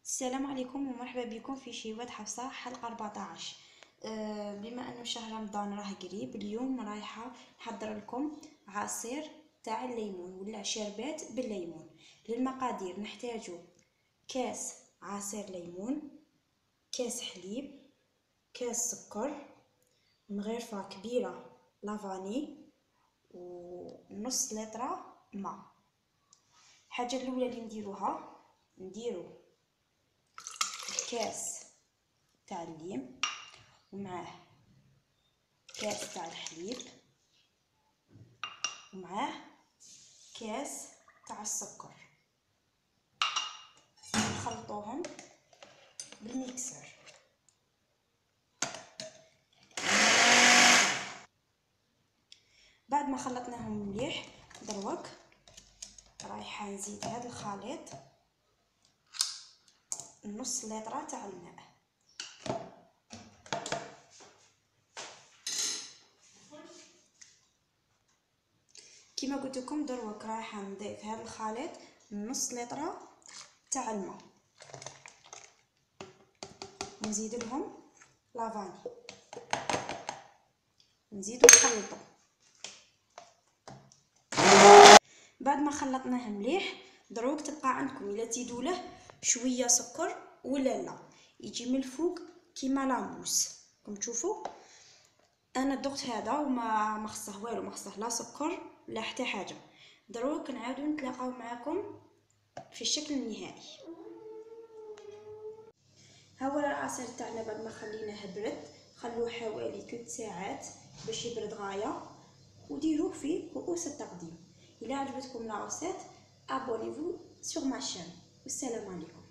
السلام عليكم ومرحبا بكم في شيوات حفصة حلقة 14. بما انه شهر رمضان راه قريب، اليوم رايحة نحضر لكم عصير تاع الليمون ولا شربات بالليمون. للمقادير نحتاجو كاس عصير ليمون، كاس حليب، كاس سكر، مغرفة كبيرة لافاني، ونص لتر ماء. الحاجة الاولى اللي نديرو كاس تاع الليم ومعاه كاس تاع الحليب ومعاه كاس تاع السكر، نخلطوهم بالميكسر. بعد ما خلطناهم مليح دروك رايحه نزيد هذا الخليط نص لتر تاع الماء. كما قلت لكم دروك رايحه نضيف هذا الخليط نص لتر تاع الماء ونزيد لهم لافاني، نزيدو نخلطو. بعد ما خلطناه مليح دروك تبقى عندكم الا تزيدوا له شويه سكر ولا لا، يجي من الفوق كيما لاموس. راكم تشوفوا انا دقت هذا وما خصه والو، ما خصه لا سكر لا حتى حاجه. دروك نعاودو نتلاقاو معكم في الشكل النهائي. ها هو العصير تاعنا بعد ما خليناه برد، خلوه حوالي 3 ساعات باش يبرد غايه، وديروه في كؤوس التقديم. إذا عجبتكم لا روسيت ابونيفو سور ما شين، والسلام عليكم.